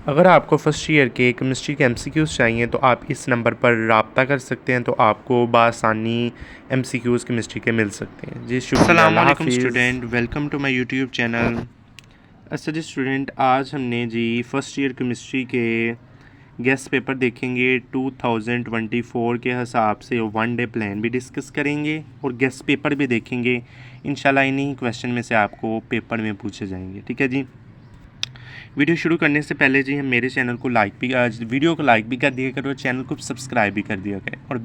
अगर आपको first year के केमिस्ट्री के एमसीक्यूज़ चाहिए तो आप इस नंबर पर रब्ता कर सकते हैं, तो आपको बासानी एमसीक्यूज़ केमिस्ट्री के मिल सकते हैं। जी शुक्रिया, अस्सलाम अल्लाह वालेकुम हाफिज़। Student, welcome to my YouTube channel. अच्छा जी स्टूडेंट, आज हमने जी फर्स्ट ईयर केमिस्ट्री के गेस्ट पेपर देखेंगे 2024 के हिसाब से। वन डे प्लान भी डिस्कस करेंगे और गेस्ट पेपर भी देखेंगे। इंशाल्लाह इन्हीं क्वेश्चन में से आपको पेपर में पूछे जाएंगे। ठीक है जी। वीडियो शुरू करने से पहले जी हम मेरे चैनल को वीडियो को लाइक भी कर दिया करो, चैनल को सब्सक्राइब भी कर दिया करें और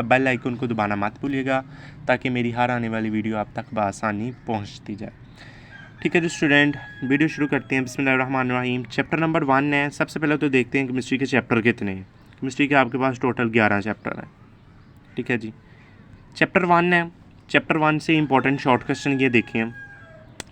बेल आइकन को दबाना मत भूलिएगा, ताकि मेरी हर आने वाली वीडियो आप तक बआसानी पहुंचती जाए। ठीक है जी स्टूडेंट, वीडियो शुरू करते हैं। बिस्मिल्लाहिर्रहमानिर्रहीम। चैप्टर नंबर 1 है। सबसे पहले तो देखते हैं केमिस्ट्री के चैप्टर कितने हैं। केमिस्ट्री के आपके पास टोटल 11 चैप्टर हैं। ठीक है जी। चैप्टर 1 है। चैप्टर 1 से इंपॉर्टेंट शॉर्ट क्वेश्चन ये देखें।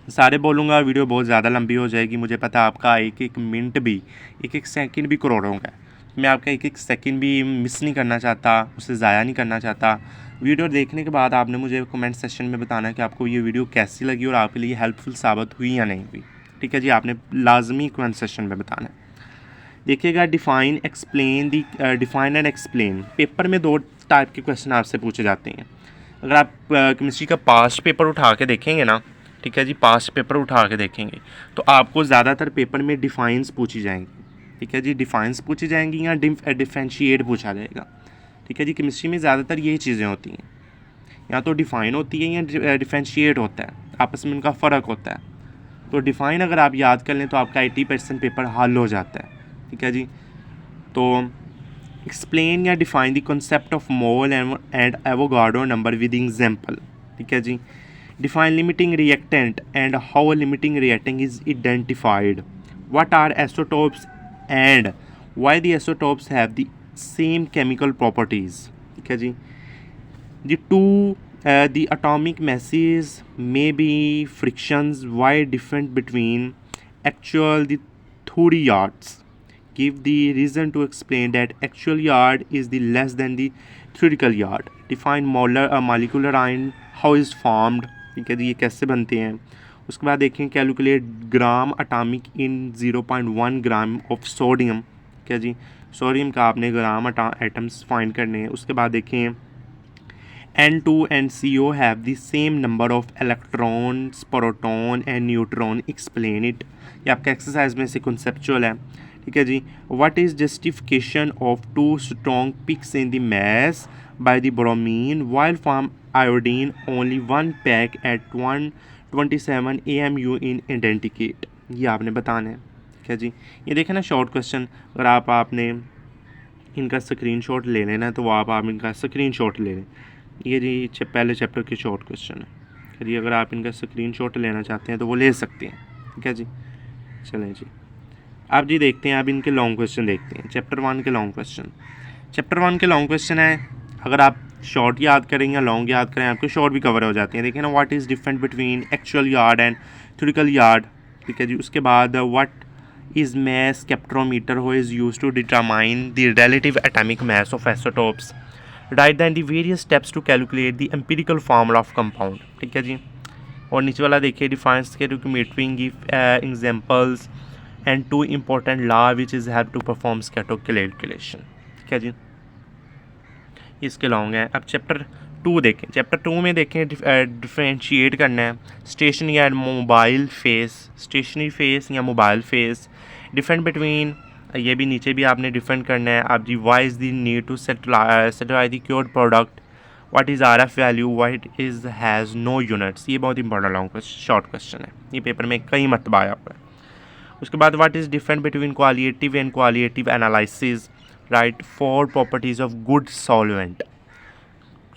सारे बोलूँगा, वीडियो बहुत ज़्यादा लंबी हो जाएगी। मुझे पता है आपका एक एक मिनट भी, एक एक सेकंड भी करोड़ों का है। मैं आपका एक एक सेकंड भी मिस नहीं करना चाहता, उसे ज़ाया नहीं करना चाहता। वीडियो देखने के बाद आपने मुझे कमेंट सेक्शन में बताना कि आपको ये वीडियो कैसी लगी और आपके लिए हेल्पफुल साबित हुई या नहीं हुई। ठीक है जी, आपने लाजमी कमेंट सेक्शन में बताना है। देखिएगा, डिफ़ाइन एंड एक्सप्लेन। पेपर में 2 टाइप के क्वेश्चन आपसे पूछे जाते हैं। अगर आप केमिस्ट्री का पास्ट पेपर उठा के देखेंगे ना, ठीक है जी, पास्ट पेपर उठा के देखेंगे तो आपको ज़्यादातर पेपर में डिफाइंस पूछी जाएंगी। ठीक है जी, डिफाइंस पूछी जाएंगी या डिफरेंशिएट पूछा जाएगा। ठीक है जी, केमिस्ट्री में ज़्यादातर यही चीज़ें होती हैं, या तो डिफ़ाइन होती है या डिफरेंशिएट होता है, आपस में उनका फ़र्क होता है। तो डिफ़ाइन अगर आप याद कर लें तो आपका 80% पेपर हल हो जाता है। ठीक है जी। तो एक्सप्लेन या define the concept of mole and Avogadro number with example. ठीक है जी। Define limiting reactant and how a limiting reactant is identified. What are isotopes and why the isotopes have the same chemical properties. ठीक है जी। The atomic masses may be frictions, why different between actual the theory yards. Give the reason to explain that actual yard is the less than the theoretical yard. Define molecular ion, how is formed. ठीक है जी, ये कैसे बनते हैं। उसके बाद देखें calculate gram atomic in 0.1 gram of sodium. ठीक है जी, सोडियम का आपने ग्राम एटम्स फाइंड करने हैं। उसके बाद देखें N2 and CO have the same number of electrons, proton and neutron. Explain it. ये आपका एक्सरसाइज में से conceptual है। ठीक है जी। What is justification of 2 strong peaks in the mass by the bromine while from iodine only 1 pack at 127 AMU in identicate। ये आपने बताना है। ठीक है जी। ये देखें ना शॉर्ट क्वेश्चन, अगर आपने इनका स्क्रीनशॉट ले लेना है तो आप इनका स्क्रीनशॉट ले लें। ये जी पहले चैप्टर के शॉर्ट क्वेश्चन है। चलिए, अगर आप इनका स्क्रीनशॉट लेना चाहते हैं तो वो ले सकते हैं। ठीक है जी। चलें जी, आप जी देखते हैं, आप इनके लॉन्ग क्वेश्चन देखते हैं। चैप्टर 1 के लॉन्ग क्वेश्चन। चैप्टर 1 के लॉन्ग क्वेश्चन है, अगर आप शॉर्ट याद करें या लॉन्ग याद करें आपके शॉर्ट भी कवर हो जाते हैं। देखिए ना, what is different between actual yard and theoretical yard. ठीक है जी। उसके बाद what is mass spectrometer who is used to determine the relative atomic mass of isotopes. Write down the various steps to calculate the empirical formula of compound. ठीक है जी। और नीचे वाला देखिए, define stoichiometry, give examples and 2 important law which is help to perform calculation. ठीक है जी, इसके लॉन्ग है। अब चैप्टर 2 देखें। चैप्टर 2 में देखें डिफ्रेंशिएट करना है stationary and mobile phase, stationary phase या मोबाइल फेस। डिफरेंट बिटवीन, ये भी नीचे भी आपने डिफरेंट करना है। आप जी why is the need to satisfy the cured product, what is R F value, what is has no units. ये बहुत इंपॉर्टेंट लॉन्ग शॉर्ट क्वेश्चन है, ये पेपर में कई मरतबा आया हुआ है। उसके बाद what is different between qualitative and qualitative analysis. Write 4 properties of good solvent.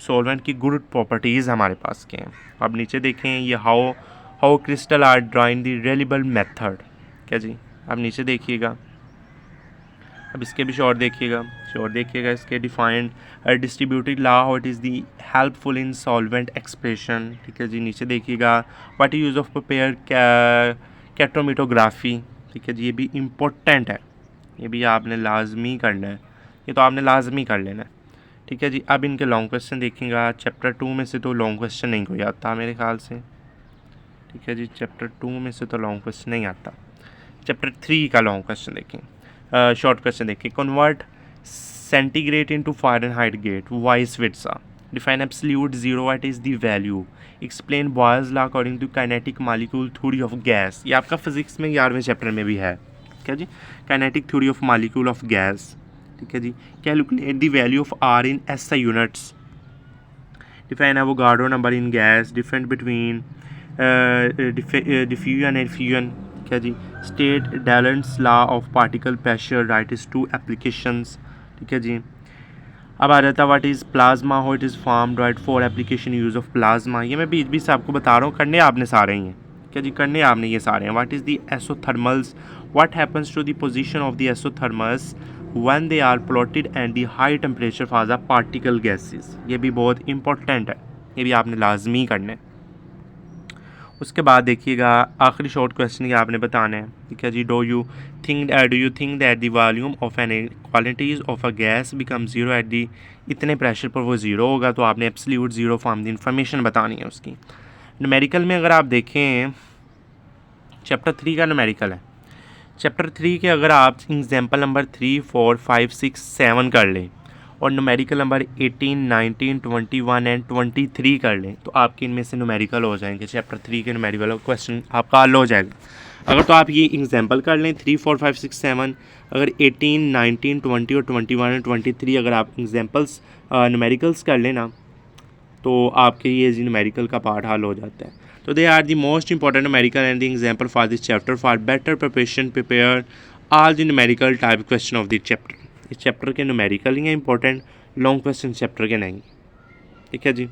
Solvent की गुड प्रॉपर्टीज़ हमारे पास के हैं। अब नीचे देखें, ये how crystal are drawing the reliable method. क्या जी, अब नीचे देखिएगा। अब इसके भी शॉर्ट देखिएगा इसके defined distributed law, how it is the helpful in solvent expression. ठीक है जी। नीचे देखिएगा what is use of prepare chromatography. ठीक है जी, ये भी इम्पोर्टेंट है, ये भी आपने लाजमी करना है, ये तो आपने लाजमी कर लेना है। ठीक है जी। अब इनके लॉन्ग क्वेश्चन देखेंगे। चैप्टर 2 में से तो लॉन्ग क्वेश्चन नहीं कोई आता मेरे ख्याल से। ठीक है जी, चैप्टर 2 में से तो लॉन्ग क्वेश्चन नहीं आता। चैप्टर 3 का लॉन्ग क्वेश्चन देखें। शॉर्ट क्वेश्चन देखिए, convert centigrade into Fahrenheit grade, vice versa, define absolute zero, what is the value, explain Boyle's law according to kinetic molecule theory of gas. ये आपका physics में 11वें chapter में भी है, ठीक है जी, kinetic theory of molecule of gas, ठीक है जी। Calculate the value of R in SI units, define Avogadro number in gas, different between diffusion and fusion, ठीक है जी। State Dalton's law of particle pressure, write is two applications, ठीक है जी। अब आ जाता है what is plasma, how it is formed, right, for application use of plasma. ये मैं बीच बीच से आपको बता रहा हूँ, करने आपने सारे ही हैं, ठीक है जी, करने आपने ये सारे हैं। What is the isothermals, what happens to the position of the isothermals when they are plotted and the high temperature for the particle gases. ये भी बहुत इंपॉर्टेंट है, ये भी आपने लाजमी करना है। उसके बाद देखिएगा आखिरी शॉर्ट क्वेश्चन ये आपने बताना है, ठीक है जी। Do you think that the volume of an qualities of a gas become zero at the, इतने प्रेशर पर वो ज़ीरो होगा, तो आपने absolute zero form the information बतानी है उसकी। न्यूमेरिकल में अगर आप देखें, चैप्टर 3 का न्यूमेरिकल है, चैप्टर 3 के अगर आप एग्जाम्पल नंबर 3, 4, 5, 6, 7 कर लें और न्यूमेरिकल नंबर 18, 19, 21 एंड 23 कर लें, तो आपके इनमें से न्यूमेरिकल हो जाएंगे। चैप्टर 3 के न्यूमेरिकल क्वेश्चन आपका हल हो जाएगा। अगर तो आप ये एग्जाम्पल कर लें 3, 4, 5, 6, 7, अगर 18, 19, 20 और 21 एंड 23 अगर आप एग्जाम्पल्स न्यूमेरिकल्स कर लें ना, तो आपके ये न्यूमेरिकल का पार्ट हल हो जाता है। तो they are the most important numerical and the example for this chapter, for better preparation prepare all the numerical type question of this chapter. इस चैप्टर के न्यूमेरिकल ही हैं इंपॉर्टेंट, लॉन्ग क्वेश्चन चैप्टर के नहीं, ठीक है जी,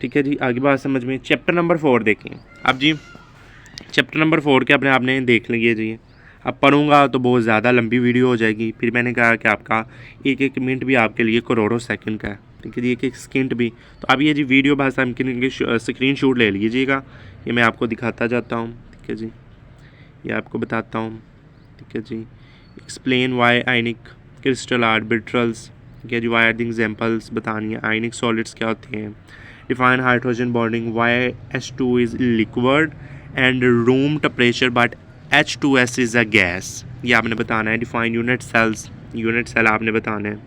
ठीक है जी। आगे बात समझ में। चैप्टर नंबर 4 देखें अब जी, चैप्टर नंबर 4 के अपने आपने देख लीजिए जी। अब पढ़ूंगा तो बहुत ज़्यादा लंबी वीडियो हो जाएगी, फिर मैंने कहा कि आपका एक एक मिनट भी आपके लिए करोड़ों सेकंड का है, ठीक है जी, एक एक सेकंड भी। तो अब ये जी वीडियो भाषा की स्क्रीन शॉट ले लीजिएगा, ये मैं आपको दिखाता जाता हूँ, ठीक है जी, ये आपको बताता हूँ, ठीक है जी। Explain why ionic crystal are brittles, ठीक है जी, वाई आर द एग्जाम्पल्स बतानी है। आयनिक सॉलिड्स क्या होते हैं, define hydrogen bonding, why H2 is liquid and room temperature but H2S is a gas, ये आपने बताना है। Define unit cells, unit cell आपने बताना है।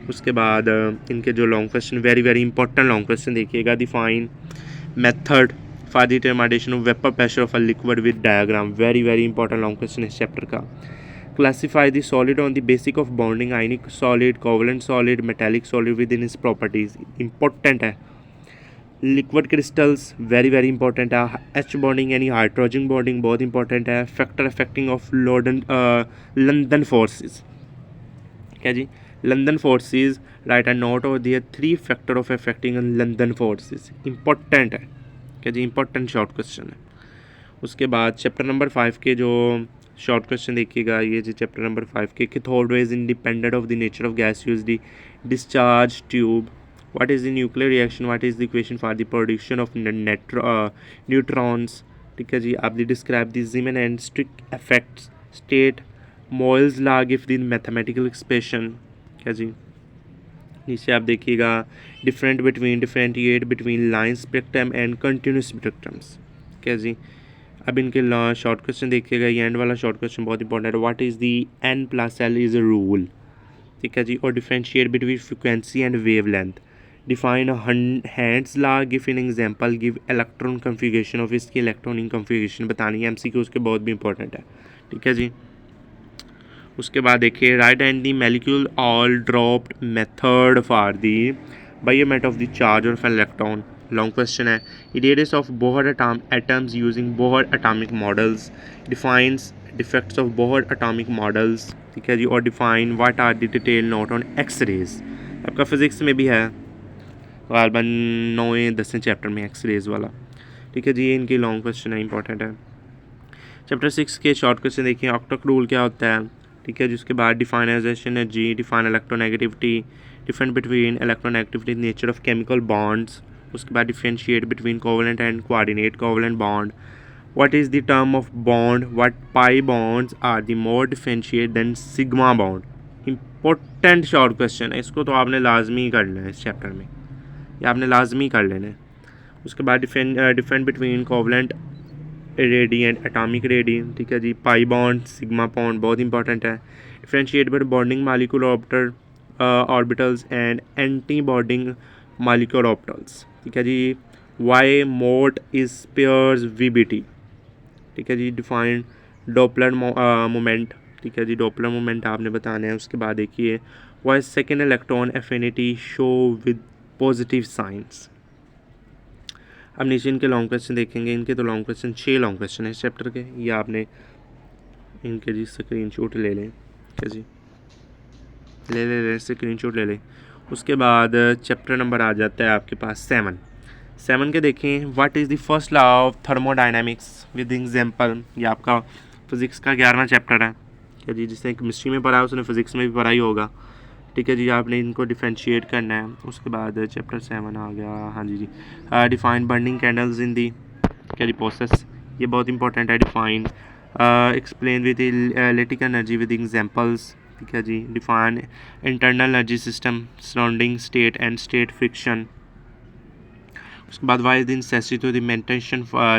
उसके बाद इनके जो long question, very very important long question देखिएगा। Define method for determination of vapour pressure of a liquid with diagram, very very important long question इस चैप्टर का। Classify the solid on the basic of bonding, ionic solid, covalent solid, metallic solid with in इस properties, important है। Liquid crystals very very important है। H bonding यानी hydrogen bonding बहुत important है। Factor affecting of London forces, क्या जी, London forces, right and note over there 3 factor of affecting London forces, important है, क्या जी, इंपॉर्टेंट शॉर्ट क्वेश्चन है। उसके बाद चैप्टर नंबर 5 के जो शॉर्ट क्वेश्चन देखिएगा, ये जी चैप्टर नंबर 5 के cathode is independent of the nature of gas use the discharge tube, what is the nuclear reaction, what is the equation for the production of neutrons, ठीक है जी। आप describe the Zeeman and strict effects, state Moyle's law give the mathematical expression, क्या जी। नीचे आप देखिएगा differentiate between line spectrum and continuous spectrums, क्या जी। अब इनके शॉर्ट क्वेश्चन देखिएगा, ये एंड वाला शॉर्ट क्वेश्चन बहुत इंपॉर्टेंट है। What is the n+l is a rule, ठीक है जी। और differentiate between frequency and wavelength, define hands law, give an example, give electron configuration of इसकी इलेक्ट्रॉनिक कन्फिगरेशन बतानी है। MCQ उसके बहुत भी इंपॉर्टेंट है, ठीक है जी। उसके बाद देखिए right and the molecule all dropped method for the बायोमेट of the charge of electron, long question है। इरेडियस of Bohr atoms using Bohr atomic models, defines defects of Bohr atomic models, ठीक है जी। और define what are the detail note on X rays, आपका physics में भी है गालबन 9वें-10वें चैप्टर में एक्सरेज वाला, ठीक है जी। ये इनकी लॉन्ग क्वेश्चन है, इंपॉर्टेंट है। चैप्टर 6 के शॉर्ट क्वेश्चन देखिए, ऑक्टेट रूल क्या होता है, ठीक है जी। उसके बाद define ionization energy, define electronegativity, different between electronegativity, nature of chemical bonds. उसके बाद differentiate between covalent and coordinate covalent bond, what is the term of bond, what pi bonds are the more differentiate than sigma bond, important short question है, इसको तो आपने लाजमी करना है इस चैप्टर में, ये आपने लाजमी कर लेना है। उसके बाद different between covalent radii and atomic radii, ठीक है जी। पाई बॉन्ड, सिग्मा बॉन्ड बहुत इंपॉर्टेंट है। Differentiate between bonding molecule orbitals and anti bonding molecule orbitals, ठीक है जी। Why mode is pairs VBT, ठीक है जी। डिफाइंड डॉपलर मोमेंट, ठीक है जी। डॉपलर मोमेंट आपने बताना है। उसके बाद देखिए why second electron affinity show with positive signs. अब नीचे इनके लॉन्ग क्वेश्चन देखेंगे। इनके तो लॉन्ग क्वेश्चन 6 लॉन्ग क्वेश्चन है इस चैप्टर के, ये आपने इनके जी स्क्रीनशॉट ले लें, ठीक है जी। ले स्क्रीनशॉट ले लें। उसके बाद चैप्टर नंबर आ जाता है आपके पास 7 के देखें। What is the first law of thermodynamics with example. ये आपका फिज़िक्स का 11वां चैप्टर है, ठीक है जी। जिसने केमिस्ट्री में पढ़ा है उसने फिज़िक्स में भी पढ़ा ही होगा, ठीक है जी। आपने इनको डिफ्रेंशिएट करना है। उसके बाद चैप्टर 7 आ गया, हाँ जी। Define burning candles in the क्या प्रोसेस, ये बहुत इंपॉर्टेंट है। Define explain with electric energy with examples, ठीक है जी। Define internal energy system surrounding state and state friction. उसके बाद why is the necessity to the maintain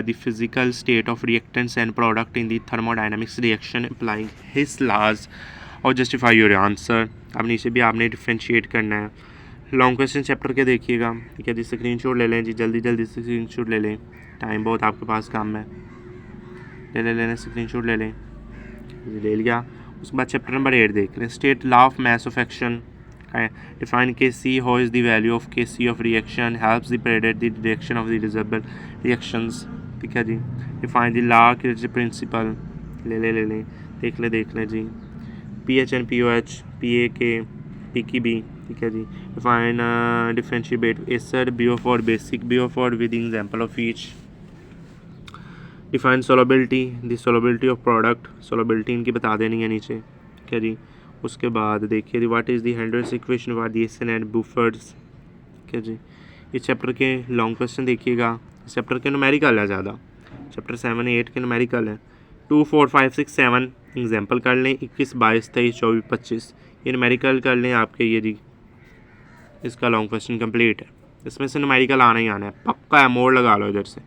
the physical state of reactants and product in the thermodynamics reaction applying his laws और justify your answer. अब नीचे भी आपने differentiate करना है। Long question chapter के देखिएगा, ठीक है जी। स्क्रीनशॉट ले लें जी, जल्दी जल्दी से स्क्रीनशॉट ले लें, टाइम बहुत आपके पास कम है। ले स्क्रीनशॉट ले लें, ले लिया। उसके बाद चैप्टर नंबर 8 देख लें। State law of mass of action. Define K C how is the value of K C of reaction helps the predict the direction of the reversible reactions, ठीक है जी। डिफाइन द लॉ के principle. ले लें देख लें जी। P H and P O H, P A K, P K B, ठीक है जी। Define differentiate acid BO for basic BO for with example of each. Define solubility, the solubility of product, solubility इनकी बता देनी है नीचे, ठीक है जी। उसके बाद देखिए जी what is the Henderson equation for the acid and buffers, ठीक है जी। इस चैप्टर के लॉन्ग क्वेश्चन देखिएगा। इस चैप्टर के न्यूमेरिकल है ज़्यादा, चैप्टर 7 8 के न्यूमेरिकल है। 2 4 5 6 7 एग्जाम्पल कर लें। 21 22 23 24 25 ये न्यूमेरिकल कर लें आपके, ये जी इसका लॉन्ग क्वेश्चन कंप्लीट है। इसमें से न्यूमेरिकल आना ही आना है, पक्का है। मोड़ लगा लो इधर से,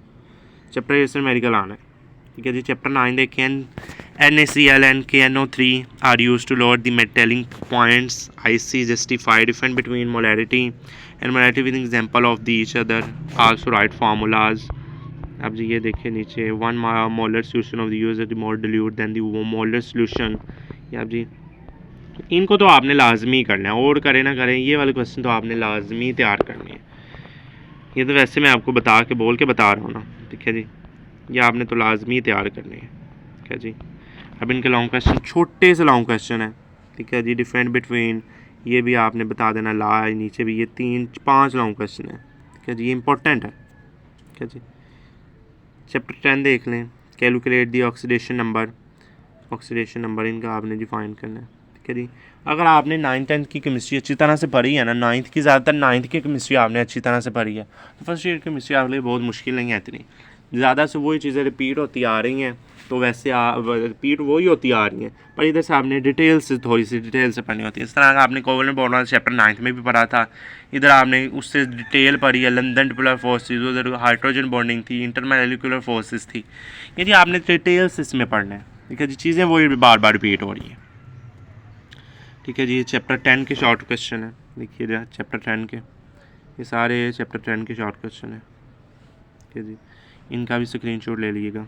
चैप्टर 8 से न्यूमेरिकल आना है, ठीक है जी। चैप्टर 9 देखें। NaCl and KNO3 are used to load the metallic points. IC justify difference between molarity and molarity with example of the each other. Also write formulas. अब जी ये देखिए नीचे 1 molar solution of the use is more dilute than the molar solution। ये अब जी इनको तो आपने लाजमी करना है, और करें ना करें ये वाले क्वेश्चन तो आपने लाजमी तैयार करने हैं। ये तो वैसे मैं आपको बोल के बता रहा हूँ ना, ठीक है जी। ये आपने तो लाजमी तैयार करने हैं, ठीक है जी। अब इनके लॉन्ग क्वेश्चन छोटे से लॉन्ग क्वेश्चन है, ठीक है जी। डिफरेंट बिटवीन ये भी आपने बता देना, ला नीचे भी ये 3 5 लॉन्ग क्वेश्चन है, ठीक है जी। ये इंपॉर्टेंट है, ठीक है जी। चैप्टर 10 देख लें। कैलकुलेट दी ऑक्सीडेशन नंबर इनका आपने डिफाइन करना है, ठीक है जी। अगर आपने 9th 10th की केमिस्ट्री अच्छी तरह से पढ़ी है ना, 9th की ज़्यादातर 9th की केमिस्ट्री आपने अच्छी तरह से पढ़ी है, तो फर्स्ट ईयर केमिस्ट्री आपके लिए बहुत मुश्किल नहीं है इतनी। ज़्यादा से वही चीज़ें रिपीट होती आ रही हैं, तो वैसे रिपीट वही होती आ रही हैं, पर इधर से आपने डिटेल से थोड़ी सी डिटेल से पढ़नी होती है। इस तरह का आपने कोवलेंट बॉन्ड चैप्टर 9th में भी पढ़ा था, इधर आपने उससे डिटेल पढ़ी है। लंदन डिपोलर फोर्सेस, उधर हाइड्रोजन बॉन्डिंग थी, इंटरमोलिकुलर फोर्सेस थी, ये जी आपने डिटेल से इसमें पढ़ना है, ठीक है जी। चीज़ें वही बार बार रिपीट हो रही हैं, ठीक है जी। ये चैप्टर 10 के शॉर्ट क्वेश्चन है, देखिए चैप्टर 10 के, ये सारे चैप्टर 10 के शॉर्ट क्वेश्चन है, ठीक है जी। इनका भी स्क्रीनशॉट ले लीजिएगा।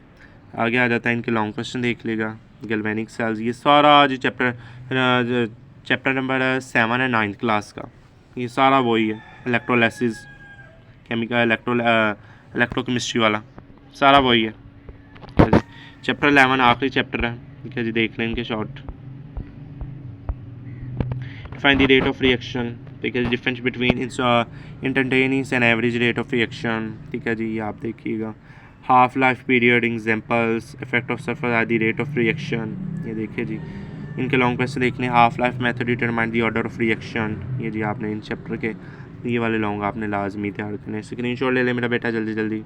आगे आ जाता है इनके लॉन्ग क्वेश्चन देख लेगा। गैल्वेनिक सेल्स, ये सारा जो चैप्टर नंबर 7 है 9th क्लास का, ये सारा वही है। इलेक्ट्रोलाइसिस, केमिकल इलेक्ट्रोकेमिस्ट्री वाला सारा वही है, ठीक है जी। चैप्टर 11 आखिरी चैप्टर है, ठीक है जी। देख लें इनके short. Find the rate of reaction, ठीक है। Difference between instantaneous and average rate of reaction, ठीक है जी। ये आप देखिएगा। Half life period, examples, effect of sulphur at the rate of reaction, ये देखिए जी। इनके लॉन्ग क्वेश्चन देखने। Half life method determine the order of reaction, ये जी आपने इन चैप्टर के ये वाले लॉन्ग आपने लाजमी तैयार करने। स्क्रीनशॉट ले ले मेरा बेटा, जल्दी जल्दी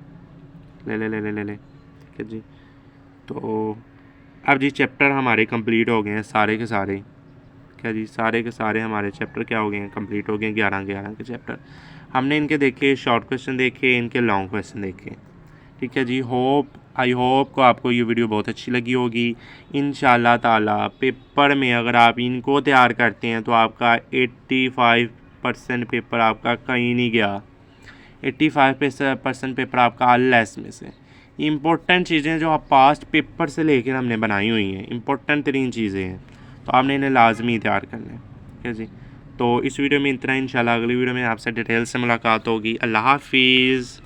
ले, ठीक है जी। तो अब जी चैप्टर हमारे कंप्लीट हो गए हैं सारे के सारे, क्या जी। सारे के सारे हमारे चैप्टर क्या हो गए हैं, कंप्लीट हो गए हैं। 11 के चैप्टर हमने इनके देखे, शॉर्ट क्वेश्चन देखे, इनके लॉन्ग क्वेश्चन देखे, ठीक है जी। होप आई होप को आपको ये वीडियो बहुत अच्छी लगी होगी। इंशाल्लाह ताला पेपर में अगर आप इनको तैयार करते हैं तो आपका 85% पेपर आपका कहीं नहीं गया। 85% पेपर आपका अल्लाह में से इम्पोर्टेंट चीज़ें जो आप पास्ट पेपर से लेकर हमने बनाई हुई हैं, इम्पोर्टेंट तरीन चीज़ें हैं, तो आपने इन्हें लाजमी तैयार करना है। ठीक है जी। तो इस वीडियो में इतना, इंशाल्लाह अगली वीडियो में आपसे डिटेल से मुलाकात होगी। अल्लाह हाफिज़।